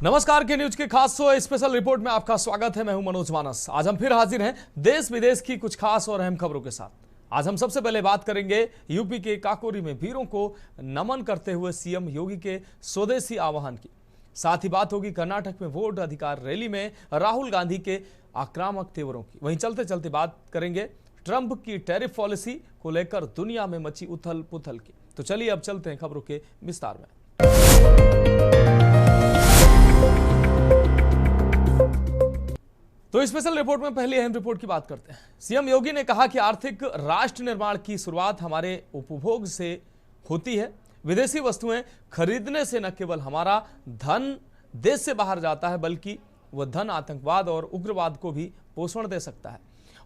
नमस्कार के न्यूज के खास शो स्पेशल रिपोर्ट में आपका स्वागत है। मैं हूं मनोज मानस। आज हम फिर हाजिर हैं देश विदेश की कुछ खास और अहम खबरों के साथ। आज हम सबसे पहले बात करेंगे यूपी के काकोरी में वीरों को नमन करते हुए सीएम योगी के स्वदेशी आह्वान की। साथ ही बात होगी कर्नाटक में वोट अधिकार रैली में राहुल गांधी के आक्रामक तेवरों की। वहीं चलते चलते बात करेंगे ट्रंप की टैरिफ पॉलिसी को लेकर दुनिया में मची उथल पुथल की। तो चलिए अब चलते हैं खबरों के विस्तार में। तो स्पेशल रिपोर्ट में पहली अहम रिपोर्ट की बात करते हैं। सीएम योगी ने कहा कि आर्थिक राष्ट्र निर्माण की शुरुआत हमारे उपभोग से होती है। विदेशी वस्तुएं खरीदने से न केवल हमारा धन देश से बाहर जाता है, बल्कि वह धन आतंकवाद और उग्रवाद को भी पोषण दे सकता है।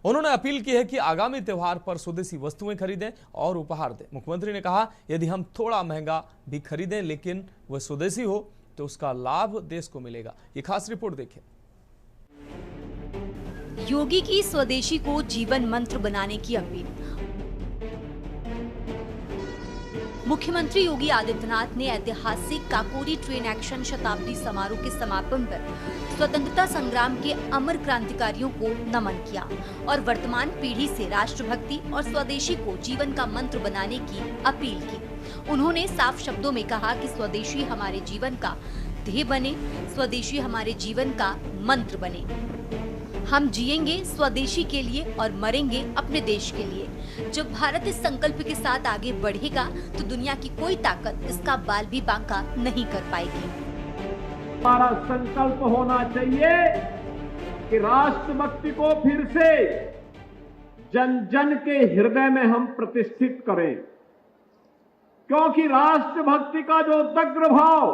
उन्होंने अपील की है कि आगामी त्योहार पर स्वदेशी वस्तुएं खरीदें और उपहार दें। मुख्यमंत्री ने कहा, यदि हम थोड़ा महंगा भी खरीदें लेकिन वह स्वदेशी हो तो उसका लाभ देश को मिलेगा। ये खास रिपोर्ट देखें। योगी की स्वदेशी को जीवन मंत्र बनाने की अपील। मुख्यमंत्री योगी आदित्यनाथ ने ऐतिहासिक काकोरी ट्रेन एक्शन शताब्दी समारोह के समापन पर स्वतंत्रता संग्राम के अमर क्रांतिकारियों को नमन किया और वर्तमान पीढ़ी से राष्ट्रभक्ति और स्वदेशी को जीवन का मंत्र बनाने की अपील की। उन्होंने साफ शब्दों में कहा कि स्वदेशी हमारे जीवन का ध्येय बने, स्वदेशी हमारे जीवन का मंत्र बने। हम जिएंगे स्वदेशी के लिए और मरेंगे अपने देश के लिए। जब भारत इस संकल्प के साथ आगे बढ़ेगा तो दुनिया की कोई ताकत इसका बाल भी बांका नहीं कर पाएगी। हमारा संकल्प होना चाहिए कि राष्ट्रभक्ति को फिर से जन जन के हृदय में हम प्रतिष्ठित करें, क्योंकि राष्ट्रभक्ति का जो दग्र भाव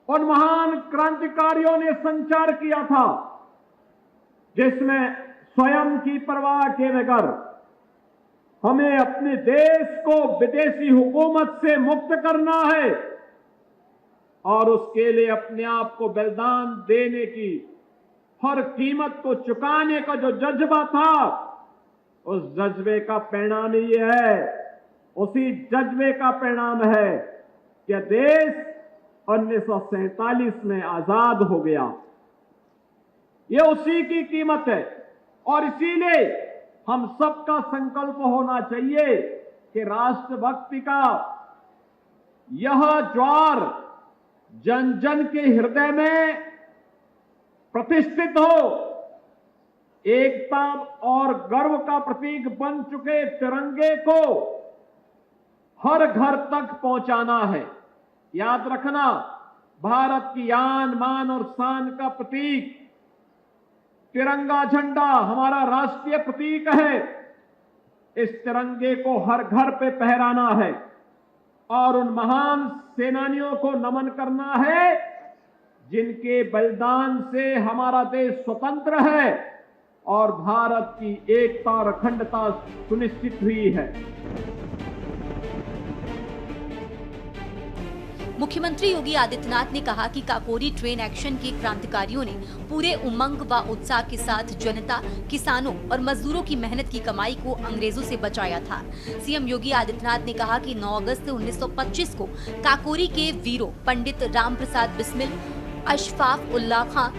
उन महान क्रांतिकारियों ने संचार किया था, जिसमें स्वयं की परवाह के बगैर हमें अपने देश को विदेशी हुकूमत से मुक्त करना है और उसके लिए अपने आप को बलिदान देने की, हर कीमत को चुकाने का जो जज्बा था, उस जज्बे का परिणाम ये है, उसी जज्बे का परिणाम है कि देश 1947 में आजाद हो गया। ये उसी की कीमत है और इसीलिए हम सबका संकल्प होना चाहिए कि राष्ट्रभक्ति का यह ज्वार जन जन के हृदय में प्रतिष्ठित हो। एकता और गर्व का प्रतीक बन चुके तिरंगे को हर घर तक पहुंचाना है। याद रखना, भारत की आन मान और शान का प्रतीक तिरंगा झंडा हमारा राष्ट्रीय प्रतीक है। इस तिरंगे को हर घर पे फहराना है और उन महान सेनानियों को नमन करना है जिनके बलिदान से हमारा देश स्वतंत्र है और भारत की एकता और अखंडता सुनिश्चित हुई है। मुख्यमंत्री योगी आदित्यनाथ ने कहा कि काकोरी ट्रेन एक्शन के क्रांतिकारियों ने पूरे उमंग व उत्साह के साथ जनता, किसानों और मजदूरों की मेहनत की कमाई को अंग्रेजों से बचाया था। सीएम योगी आदित्यनाथ ने कहा कि 9 अगस्त 1925 को काकोरी के वीरों पंडित राम प्रसाद बिस्मिल, अशफाक उल्लाह खां,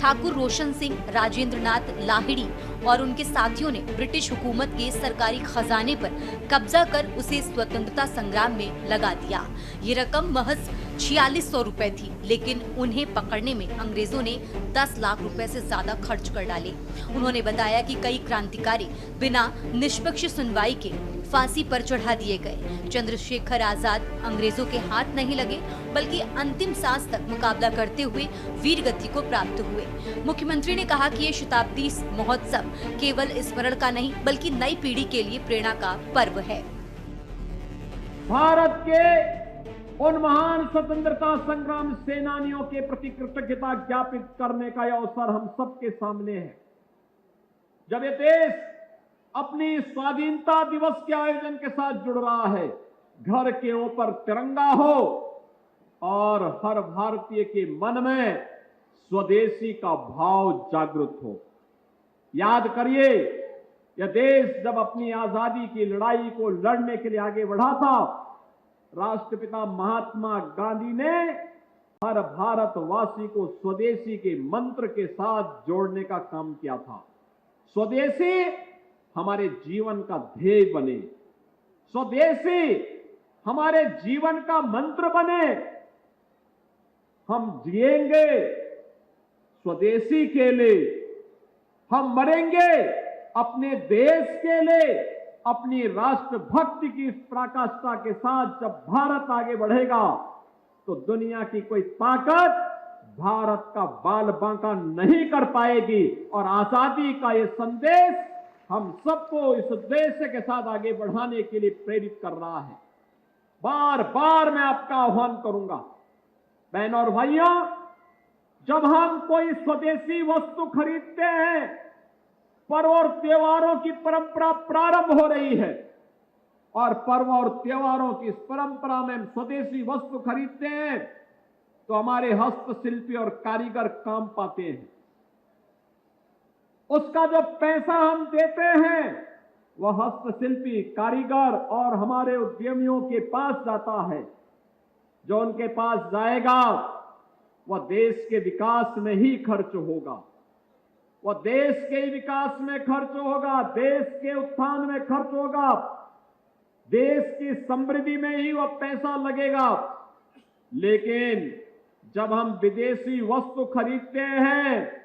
ठाकुर रोशन सिंह, राजेंद्र नाथ लाहिड़ी और उनके साथियों ने ब्रिटिश हुकूमत के सरकारी खजाने पर कब्जा कर उसे स्वतंत्रता संग्राम में लगा दिया। ये रकम महज 4600 रुपए थी, लेकिन उन्हें पकड़ने में अंग्रेजों ने 10 लाख रुपए से ज्यादा खर्च कर डाले। उन्होंने बताया कि कई क्रांतिकारी बिना निष्पक्ष सुनवाई के फांसी पर चढ़ा दिए गए। चंद्रशेखर आजाद अंग्रेजों के हाथ नहीं लगे, बल्कि अंतिम सांस तक मुकाबला करते हुए वीर गति को प्राप्त हुए। मुख्यमंत्री ने कहा कि ये शताब्दी महोत्सव केवल स्मरण का नहीं, बल्कि नई पीढ़ी के लिए प्रेरणा का पर्व है। भारत के उन महान स्वतंत्रता संग्राम सेनानियों के प्रति कृतज्ञता ज्ञापित करने का यह अवसर हम सबके सामने है। जब ये देश अपनी स्वाधीनता दिवस के आयोजन के साथ जुड़ रहा है, घर के ऊपर तिरंगा हो और हर भारतीय के मन में स्वदेशी का भाव जागृत हो। याद करिए, यह देश जब अपनी आजादी की लड़ाई को लड़ने के लिए आगे बढ़ा था, राष्ट्रपिता महात्मा गांधी ने हर भारतवासी को स्वदेशी के मंत्र के साथ जोड़ने का काम किया था। स्वदेशी हमारे जीवन का ध्येय बने, स्वदेशी हमारे जीवन का मंत्र बने। हम जिएंगे स्वदेशी के लिए, हम मरेंगे अपने देश के लिए। अपनी राष्ट्रभक्ति की इस पराकाष्ठा के साथ जब भारत आगे बढ़ेगा तो दुनिया की कोई ताकत भारत का बाल बांका नहीं कर पाएगी। और आजादी का ये संदेश हम सबको इस उद्देश्य के साथ आगे बढ़ाने के लिए प्रेरित कर रहा है। बार बार मैं आपका आह्वान करूंगा, बहनों और भाइयों, जब हम कोई स्वदेशी वस्तु खरीदते हैं, पर्व और त्योहारों की परंपरा प्रारंभ हो रही है और पर्व और त्योहारों की इस परंपरा में हम स्वदेशी वस्तु खरीदते हैं तो हमारे हस्तशिल्पी और कारीगर काम पाते हैं। उसका जो पैसा हम देते हैं वह हस्तशिल्पी, कारीगर और हमारे उद्यमियों के पास जाता है। जो उनके पास जाएगा वह देश के विकास में ही खर्च होगा, वह देश के विकास में खर्च होगा, देश के उत्थान में खर्च होगा, देश की समृद्धि में ही वह पैसा लगेगा। लेकिन जब हम विदेशी वस्तु खरीदते हैं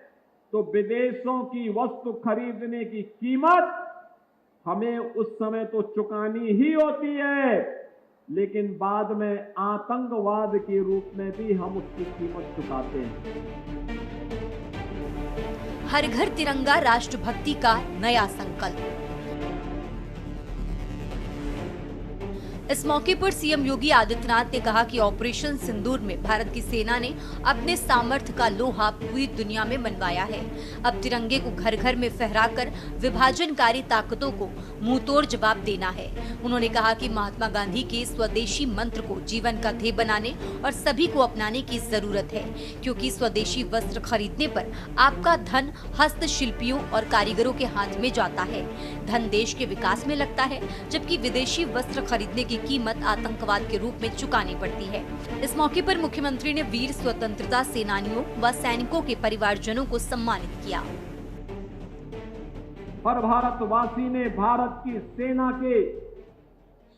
तो विदेशों की वस्तु खरीदने की कीमत हमें उस समय तो चुकानी ही होती है, लेकिन बाद में आतंकवाद के रूप में भी हम उसकी कीमत चुकाते हैं। हर घर तिरंगा राष्ट्रभक्ति का नया संकल्प। इस मौके पर सीएम योगी आदित्यनाथ ने कहा कि ऑपरेशन सिंदूर में भारत की सेना ने अपने सामर्थ्य का लोहा पूरी दुनिया में मनवाया है। अब तिरंगे को घर घर में फहराकर विभाजनकारी ताकतों को मुंहतोड़ जवाब देना है। उन्होंने कहा कि महात्मा गांधी के स्वदेशी मंत्र को जीवन का ध्येय बनाने और सभी को अपनाने की जरूरत है, क्योंकि स्वदेशी वस्त्र खरीदने पर आपका धन हस्तशिल्पियों और कारीगरों के हाथ में जाता है। धन देश के विकास में लगता है, जबकि विदेशी वस्त्र खरीदने की कीमत आतंकवाद के रूप में चुकानी पड़ती है। इस मौके पर मुख्यमंत्री ने वीर स्वतंत्रता सेनानियों व सैनिकों के परिवारजनों को सम्मानित किया। हर भारतवासी ने भारत की सेना के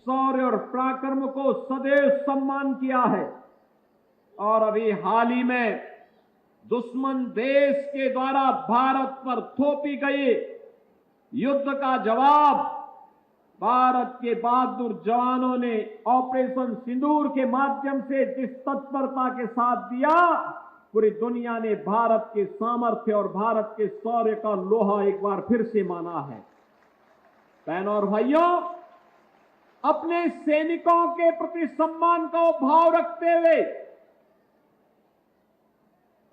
शौर्य और पराक्रम को सदैव सम्मान किया है और अभी हाल ही में दुश्मन देश के द्वारा भारत पर थोपी गई युद्ध का जवाब भारत के बहादुर जवानों ने ऑपरेशन सिंदूर के माध्यम से जिस तत्परता के साथ दिया, पूरी दुनिया ने भारत के सामर्थ्य और भारत के शौर्य का लोहा एक बार फिर से माना है। बहनों और भाइयों, अपने सैनिकों के प्रति सम्मान का भाव रखते हुए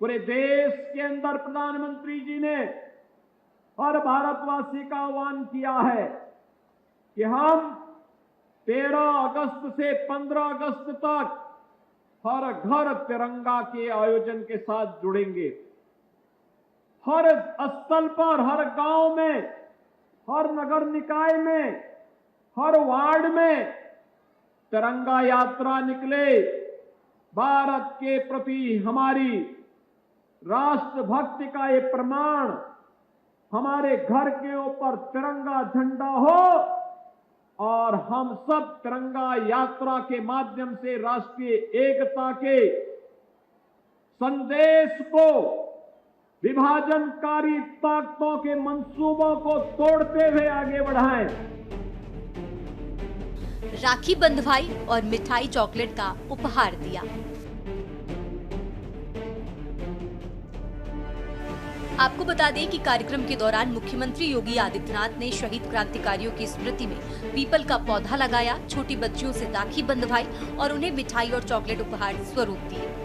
पूरे देश के अंदर प्रधानमंत्री जी ने हर भारतवासी का आह्वान किया है कि हम 13 अगस्त से 15 अगस्त तक हर घर तिरंगा के आयोजन के साथ जुड़ेंगे। हर स्थल पर, हर गांव में, हर नगर निकाय में, हर वार्ड में तिरंगा यात्रा निकले। भारत के प्रति हमारी राष्ट्रभक्ति का ये प्रमाण हमारे घर के ऊपर तिरंगा झंडा हो और हम सब तिरंगा यात्रा के माध्यम से राष्ट्रीय एकता के संदेश को, विभाजनकारी ताकतों के मंसूबों को तोड़ते हुए आगे बढ़ाएं। राखी बंधवाई और मिठाई चॉकलेट का उपहार दिया। आपको बता दें कि कार्यक्रम के दौरान मुख्यमंत्री योगी आदित्यनाथ ने शहीद क्रांतिकारियों की स्मृति में पीपल का पौधा लगाया, छोटी बच्चियों से राखी बंधवाई और उन्हें मिठाई और चॉकलेट उपहार स्वरूप दिए।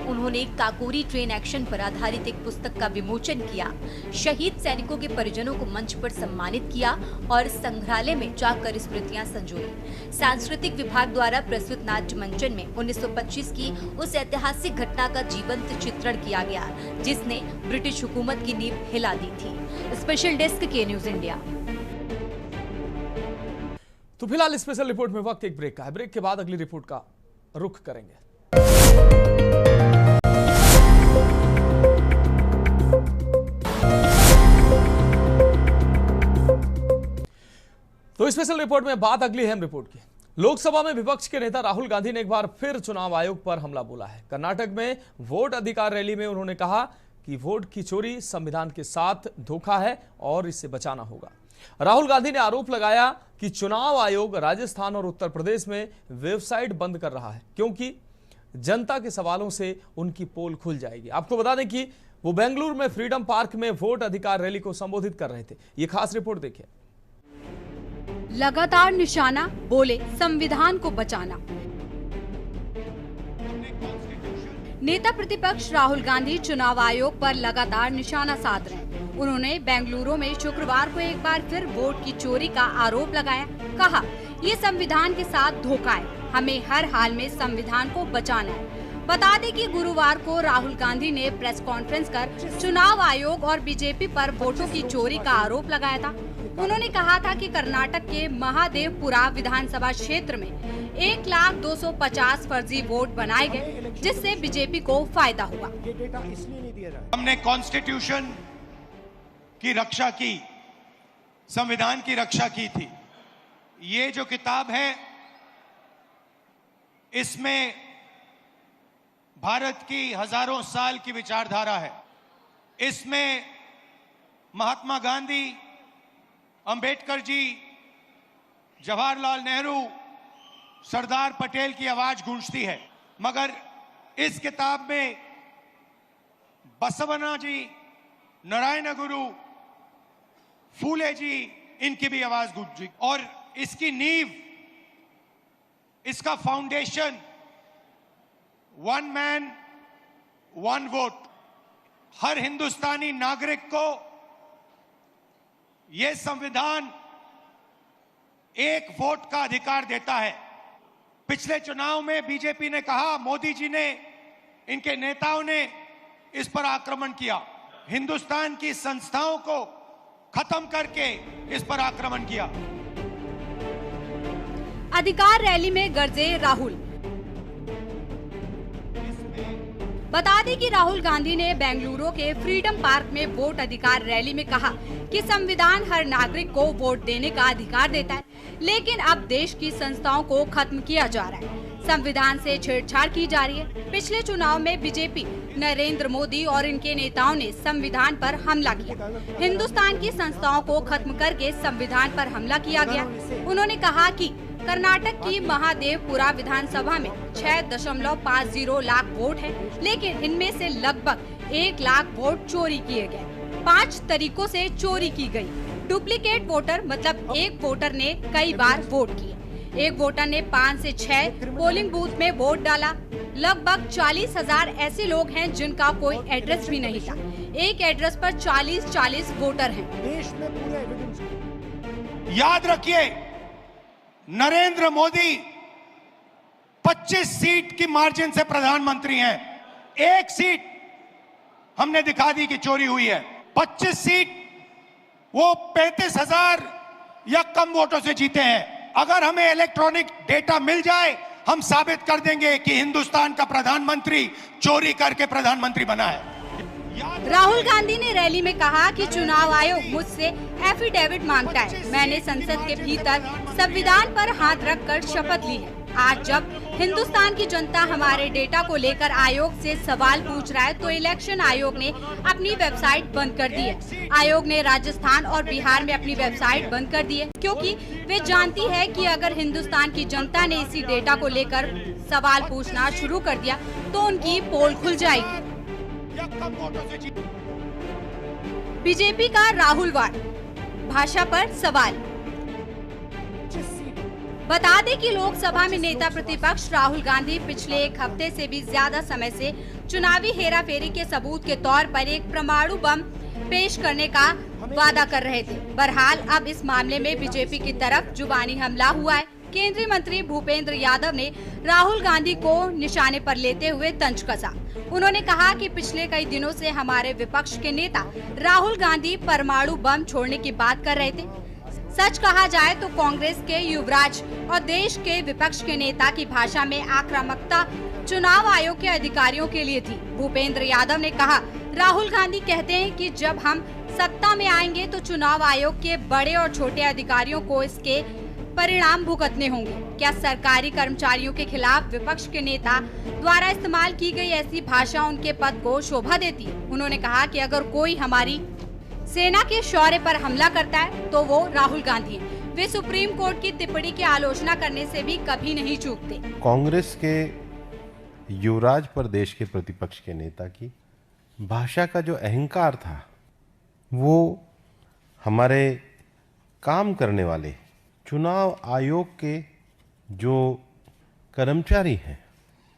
उन्होंने काकोरी ट्रेन एक्शन पर आधारित एक पुस्तक का विमोचन किया, शहीद सैनिकों के परिजनों को मंच पर सम्मानित किया और संग्रहालय में जाकर स्मृतियां संजोई। सांस्कृतिक विभाग द्वारा प्रस्तुत नाट्य मंचन में 1925 की उस ऐतिहासिक घटना का जीवंत चित्रण किया गया जिसने ब्रिटिश हुकूमत की नींव हिला दी थी। स्पेशल डेस्क के न्यूज इंडिया। तो फिलहाल स्पेशल रिपोर्ट में वक्त एक ब्रेक का है। ब्रेक के बाद अगली रिपोर्ट का रुख करेंगे। तो स्पेशल रिपोर्ट में बात अगली अहम रिपोर्ट की। लोकसभा में विपक्ष के नेता राहुल गांधी ने एक बार फिर चुनाव आयोग पर हमला बोला है। कर्नाटक में वोट अधिकार रैली में उन्होंने कहा कि वोट की चोरी संविधान के साथ धोखा है और इससे बचाना होगा। राहुल गांधी ने आरोप लगाया कि चुनाव आयोग राजस्थान और उत्तर प्रदेश में वेबसाइट बंद कर रहा है क्योंकि जनता के सवालों से उनकी पोल खुल जाएगी। आपको बता दें कि वो बेंगलुरु में फ्रीडम पार्क में वोट अधिकार रैली को संबोधित कर रहे थे। ये खास रिपोर्ट देखिए। लगातार निशाना, बोले संविधान को बचाना। नेता प्रतिपक्ष राहुल गांधी चुनाव आयोग पर लगातार निशाना साध रहे हैं। उन्होंने बेंगलुरु में शुक्रवार को एक बार फिर वोट की चोरी का आरोप लगाया। कहा, ये संविधान के साथ धोखा है, हमें हर हाल में संविधान को बचाना है। बता दें कि गुरुवार को राहुल गांधी ने प्रेस कॉन्फ्रेंस कर चुनाव आयोग और बीजेपी पर वोटों की चोरी का आरोप लगाया था। उन्होंने कहा था कि कर्नाटक के महादेवपुरा विधानसभा क्षेत्र में 1,250,000 फर्जी वोट बनाए गए, जिससे बीजेपी को फायदा हुआ। हमने कॉन्स्टिट्यूशन की रक्षा की, संविधान की रक्षा की थी। ये जो किताब है, इसमें भारत की हजारों साल की विचारधारा है। इसमें महात्मा गांधी, अंबेडकर जी, जवाहरलाल नेहरू, सरदार पटेल की आवाज गूंजती है, मगर इस किताब में बसवण्णा जी, नारायण गुरु, फूले जी, इनकी भी आवाज गूंजी। और इसकी नींव, इसका foundation one man one vote. हर हिंदुस्तानी नागरिक को यह संविधान एक वोट का अधिकार देता है। पिछले चुनाव में बीजेपी ने कहा, मोदी जी ने, इनके नेताओं ने इस पर आक्रमण किया, हिंदुस्तान की संस्थाओं को खत्म करके इस पर आक्रमण किया। अधिकार रैली में गरजे राहुल। बता दें कि राहुल गांधी ने बेंगलुरु के फ्रीडम पार्क में वोट अधिकार रैली में कहा कि संविधान हर नागरिक को वोट देने का अधिकार देता है, लेकिन अब देश की संस्थाओं को खत्म किया जा रहा है, संविधान से छेड़छाड़ की जा रही है। पिछले चुनाव में बीजेपी, नरेंद्र मोदी और इनके नेताओं ने संविधान पर हमला किया। हिंदुस्तान की संस्थाओं को खत्म करके संविधान पर हमला किया गया। उन्होंने कहा कि कर्नाटक की महादेवपुरा विधानसभा में 6.50 लाख वोट हैं, लेकिन इनमें से लगभग 1 लाख वोट चोरी किए गए। 5 तरीकों से चोरी की गई। डुप्लीकेट वोटर मतलब एक वोटर ने कई बार वोट किए। एक वोटर ने 5 से 6 पोलिंग बूथ में वोट डाला। लगभग 40,000 ऐसे लोग हैं जिनका कोई एड्रेस भी नहीं था। एक एड्रेस पर 40 वोटर हैं। देश में पूरे एविडेंस। याद रखिए, नरेंद्र मोदी 25 सीट की मार्जिन से प्रधानमंत्री हैं। एक सीट हमने दिखा दी कि चोरी हुई है। 25 सीट वो 35,000 या कम वोटों से जीते हैं। अगर हमें इलेक्ट्रॉनिक डेटा मिल जाए, हम साबित कर देंगे कि हिंदुस्तान का प्रधानमंत्री चोरी करके प्रधानमंत्री बना है। राहुल गांधी ने रैली में कहा कि चुनाव आयोग मुझसे एफिडेविट मांगता है। मैंने संसद के भीतर संविधान पर हाथ रखकर शपथ ली है। आज जब हिंदुस्तान की जनता हमारे डेटा को लेकर आयोग से सवाल पूछ रहा है, तो इलेक्शन आयोग ने अपनी वेबसाइट बंद कर दी है। आयोग ने राजस्थान और बिहार में अपनी वेबसाइट बंद कर दी है, क्योंकि वे जानती है कि अगर हिंदुस्तान की जनता ने इसी डेटा को लेकर सवाल पूछना शुरू कर दिया तो उनकी पोल खुल जाएगी। बीजेपी का राहुल वार, भाषा पर सवाल। बता दें कि लोकसभा में नेता प्रतिपक्ष राहुल गांधी पिछले एक हफ्ते से भी ज्यादा समय से चुनावी हेराफेरी के सबूत के तौर पर एक परमाणु बम पेश करने का वादा कर रहे थे। बहरहाल अब इस मामले में बीजेपी की तरफ जुबानी हमला हुआ है। केंद्रीय मंत्री भूपेंद्र यादव ने राहुल गांधी को निशाने पर लेते हुए तंज कसा। उन्होंने कहा कि पिछले कई दिनों से हमारे विपक्ष के नेता राहुल गांधी परमाणु बम छोड़ने की बात कर रहे थे। सच कहा जाए तो कांग्रेस के युवराज और देश के विपक्ष के नेता की भाषा में आक्रामकता चुनाव आयोग के अधिकारियों के लिए थी। भूपेंद्र यादव ने कहा, राहुल गांधी कहते हैं कि जब हम सत्ता में आएंगे तो चुनाव आयोग के बड़े और छोटे अधिकारियों को इसके परिणाम भुगतने होंगे। क्या सरकारी कर्मचारियों के खिलाफ विपक्ष के नेता द्वारा इस्तेमाल की गई ऐसी भाषा उनके पद को शोभा देती है? उन्होंने कहा कि अगर कोई हमारी सेना के शौर्य पर हमला करता है तो वो राहुल गांधी है। वे सुप्रीम कोर्ट की टिप्पणी की आलोचना करने से भी कभी नहीं चूकते। कांग्रेस के युवराज प्रदेश के प्रतिपक्ष के नेता की भाषा का जो अहंकार था वो हमारे काम करने वाले चुनाव आयोग के जो कर्मचारी हैं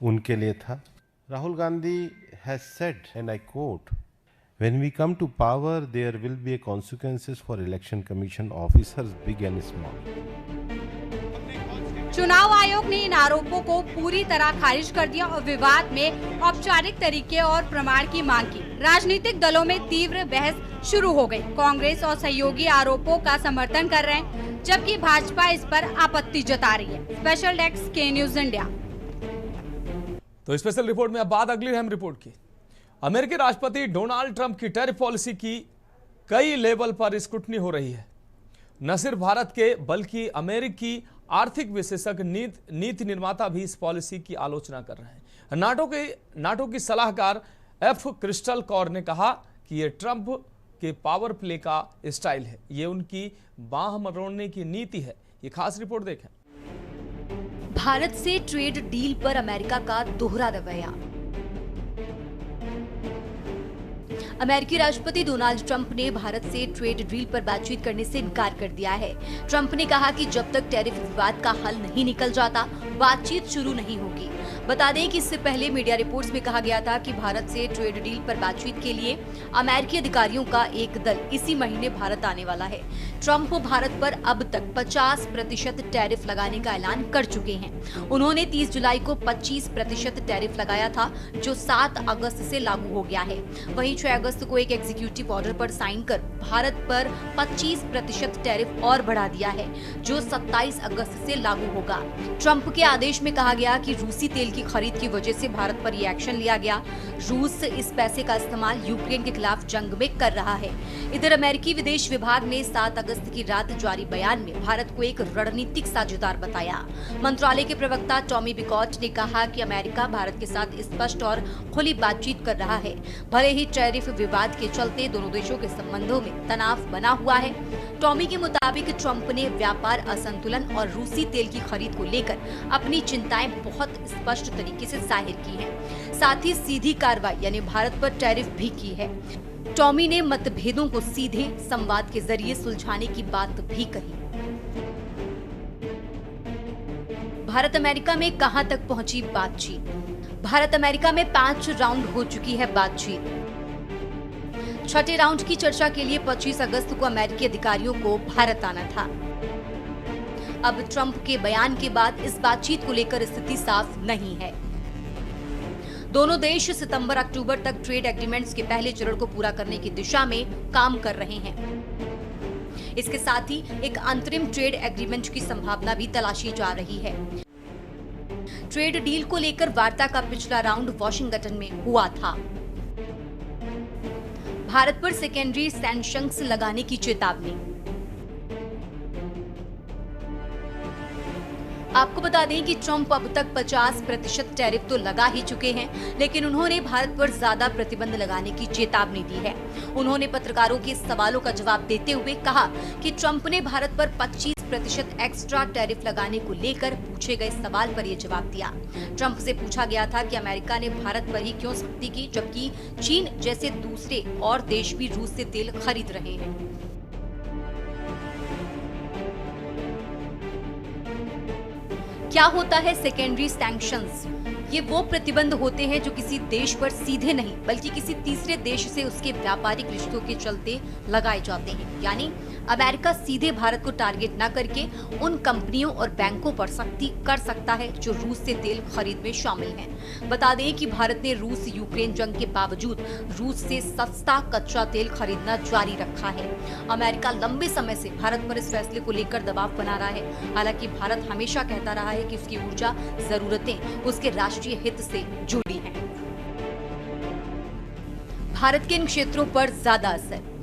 उनके लिए था। Rahul Gandhi has said and I quote, when we come to power there will be consequences for election commission officers big and small। चुनाव आयोग ने इन आरोपों को पूरी तरह खारिज कर दिया और विवाद में औपचारिक तरीके और प्रमाण की मांग की। राजनीतिक दलों में तीव्र बहस शुरू हो गई। कांग्रेस और सहयोगी आरोपों का समर्थन कर रहे हैं, जबकि भाजपा इस पर आपत्ति जता रही है। स्पेशल डेस्क के न्यूज इंडिया। तो स्पेशल रिपोर्ट में अब बात अगली अहम रिपोर्ट की। अमेरिकी राष्ट्रपति डोनाल्ड ट्रंप की टैरिफ पॉलिसी की कई लेवल पर स्क्रूटनी हो रही है। न सिर्फ भारत के बल्कि अमेरिकी आर्थिक विशेषज्ञ नीति निर्माता भी इस पॉलिसी की आलोचना कर रहे हैं। नाटो की सलाहकार एफ क्रिस्टल कौर ने कहा कि यह ट्रंप के पावर प्ले का स्टाइल है, ये उनकी बांह मरोड़ने की नीति है। ये खास रिपोर्ट देखें। भारत से ट्रेड डील पर अमेरिका का दोहरा रवैया। अमेरिकी राष्ट्रपति डोनाल्ड ट्रंप ने भारत से ट्रेड डील पर बातचीत करने से इनकार कर दिया है। ट्रंप ने कहा कि जब तक टैरिफ विवाद का हल नहीं निकल जाता, बातचीत शुरू नहीं होगी। बता दें कि इससे पहले मीडिया रिपोर्ट्स में कहा गया था कि भारत से ट्रेड डील पर बातचीत के लिए अमेरिकी अधिकारियों का एक दल इसी महीने भारत आने वाला है। ट्रंप भारत पर अब तक 50% टैरिफ लगाने का ऐलान कर चुके हैं। उन्होंने 30 जुलाई को 25% टैरिफ लगाया था, जो 7 अगस्त से लागू हो गया है। वहीं 6 अगस्त को एक एग्जीक्यूटिव ऑर्डर पर साइन कर भारत पर 25% टैरिफ और बढ़ा दिया है, जो 27 अगस्त से लागू होगा। ट्रंप के आदेश में कहा गया कि रूसी तेल की खरीद की वजह से भारत पर यह एक्शन लिया गया। रूस इस पैसे का इस्तेमाल यूक्रेन के खिलाफ जंग में कर रहा है। इधर अमेरिकी विदेश विभाग ने 7 अगस्त की रात जारी बयान में भारत को एक रणनीतिक साझेदार बताया। मंत्रालय के प्रवक्ता टॉमी बिकॉट ने कहा कि अमेरिका भारत के साथ स्पष्ट और खुली बातचीत कर रहा है। भले ही टैरिफ विवाद के चलते दोनों देशों के संबंधों में तनाव बना हुआ है। टॉमी के मुताबिक ट्रंप ने व्यापार असंतुलन और रूसी तेल की खरीद को लेकर अपनी चिंताएं बहुत स्पष्ट तरीके से जाहिर की हैं। साथ ही सीधी कार्रवाई यानी भारत पर टैरिफ भी की है। टॉमी ने मतभेदों को सीधे संवाद के जरिए सुलझाने की बात भी कही। भारत अमेरिका में कहां तक पहुंची बातचीत? भारत अमेरिका में 5 राउंड हो चुकी है बातचीत। 6ठे राउंड की चर्चा के लिए 25 अगस्त को अमेरिकी अधिकारियों को भारत आना था। अब ट्रंप के बयान के बाद इस बातचीत को लेकर स्थिति साफ नहीं है। दोनों देश सितंबर-अक्टूबर तक ट्रेड एग्रीमेंट्स के पहले चरण को पूरा करने की दिशा में काम कर रहे हैं। इसके साथ ही एक अंतरिम ट्रेड एग्रीमेंट की संभावना भी तलाशी जा रही है। ट्रेड डील को लेकर वार्ता का पिछला राउंड वॉशिंगटन में हुआ था। भारत पर सेकेंडरी सैंक्शंस लगाने की चेतावनी। आपको बता दें कि ट्रंप अब तक 50% टैरिफ तो लगा ही चुके हैं, लेकिन उन्होंने भारत पर ज्यादा प्रतिबंध लगाने की चेतावनी दी है। उन्होंने पत्रकारों के सवालों का जवाब देते हुए कहा कि ट्रंप ने भारत पर 25% एक्स्ट्रा टैरिफ लगाने को लेकर पूछे गए सवाल पर यह जवाब दिया। ट्रंप से पूछा गया था कि अमेरिका ने भारत पर ही क्यों सख्ती की, जबकि चीन जैसे दूसरे और देश भी रूस से तेल खरीद रहे हैं। क्या होता है सेकेंडरी सैंक्शंस? ये वो प्रतिबंध होते हैं जो किसी देश पर सीधे नहीं बल्कि किसी तीसरे देश से उसके व्यापारिक रिश्तों के चलते लगाए जाते हैं। यानी अमेरिका सीधे भारत को टारगेट न करके उन कंपनियों और बैंकों पर सख्ती कर सकता है जो रूस से तेल खरीद में शामिल हैं। बता दें कि भारत ने रूस यूक्रेन जंग के बावजूद रूस से सस्ता कच्चा तेल खरीदना जारी रखा है। अमेरिका लंबे समय से भारत पर इस फैसले को लेकर दबाव बना रहा है। हालांकि भारत हमेशा कहता रहा है कि उसकी ऊर्जा जरूरतें उसके राष्ट्रीय हित से जुड़ी हैं। भारत के इन क्षेत्रों पर ज्यादा असर।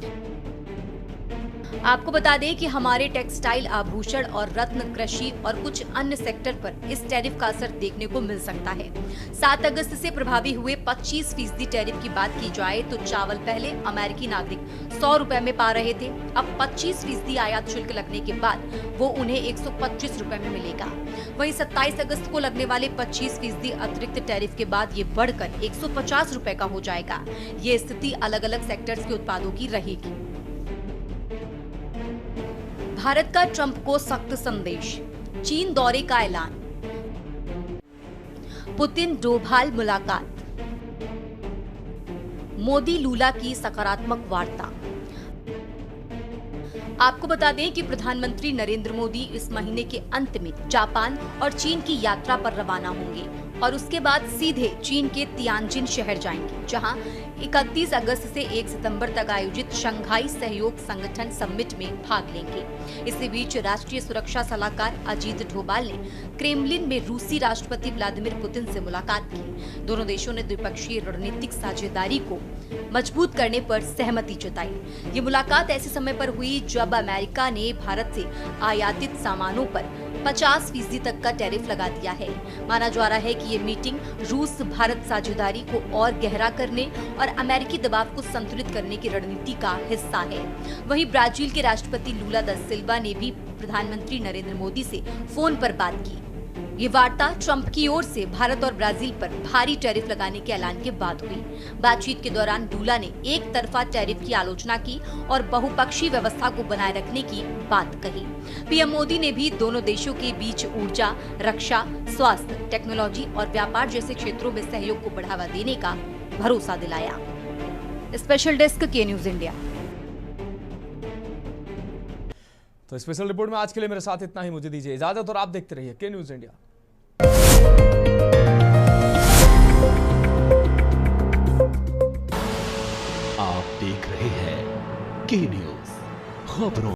आपको बता दें कि हमारे टेक्सटाइल, आभूषण और रत्न, कृषि और कुछ अन्य सेक्टर पर इस टैरिफ का असर देखने को मिल सकता है। 7 अगस्त से प्रभावी हुए 25% टैरिफ की बात की जाए तो चावल पहले अमेरिकी नागरिक 100 रुपए में पा रहे थे। अब 25% आयात शुल्क लगने के बाद वो उन्हें 125 रुपए में मिलेगा। वहीं 27 अगस्त को लगने वाले 25% अतिरिक्त टैरिफ के बाद ये बढ़कर 150 रुपए का हो जाएगा। ये स्थिति अलग अलग सेक्टर्स के उत्पादों की रहेगी। भारत का ट्रंप को सख्त संदेश, चीन दौरे का ऐलान, पुतिन डोभाल मुलाकात, मोदी लूला की सकारात्मक वार्ता। आपको बता दें कि प्रधानमंत्री नरेंद्र मोदी इस महीने के अंत में जापान और चीन की यात्रा पर रवाना होंगे और उसके बाद सीधे चीन के तियानजिन शहर जाएंगे, जहां 31 अगस्त से 1 सितंबर तक आयोजित शंघाई सहयोग संगठन समिट में भाग लेंगे। इसी बीच राष्ट्रीय सुरक्षा सलाहकार अजीत डोभाल ने क्रेमलिन में रूसी राष्ट्रपति व्लादिमीर पुतिन से मुलाकात की। दोनों देशों ने द्विपक्षीय रणनीतिक साझेदारी को मजबूत करने पर सहमति जताई। ये मुलाकात ऐसे समय पर हुई जब अमेरिका ने भारत से आयातित सामानों पर 50% तक का टैरिफ लगा दिया है। माना जा रहा है कि ये मीटिंग रूस भारत साझेदारी को और गहरा करने और अमेरिकी दबाव को संतुलित करने की रणनीति का हिस्सा है। वहीं ब्राजील के राष्ट्रपति लूला दा सिल्वा ने भी प्रधानमंत्री नरेंद्र मोदी से फोन पर बात की। ये वार्ता ट्रंप की ओर से भारत और ब्राजील पर भारी टैरिफ लगाने के ऐलान के बाद हुई। बातचीत के दौरान लूला ने एक तरफा टैरिफ की आलोचना की और बहुपक्षीय व्यवस्था को बनाए रखने की बात कही। पीएम मोदी ने भी दोनों देशों के बीच ऊर्जा, रक्षा, स्वास्थ्य, टेक्नोलॉजी और व्यापार जैसे क्षेत्रों में सहयोग को बढ़ावा देने का भरोसा दिलाया। स्पेशल डेस्क के न्यूज इंडिया। तो स्पेशल रिपोर्ट में आज के लिए मेरे साथ इतना ही। मुझे दीजिए इजाजत और आप देखते रहिए के न्यूज इंडिया। आप देख रहे हैं के न्यूज खबरों।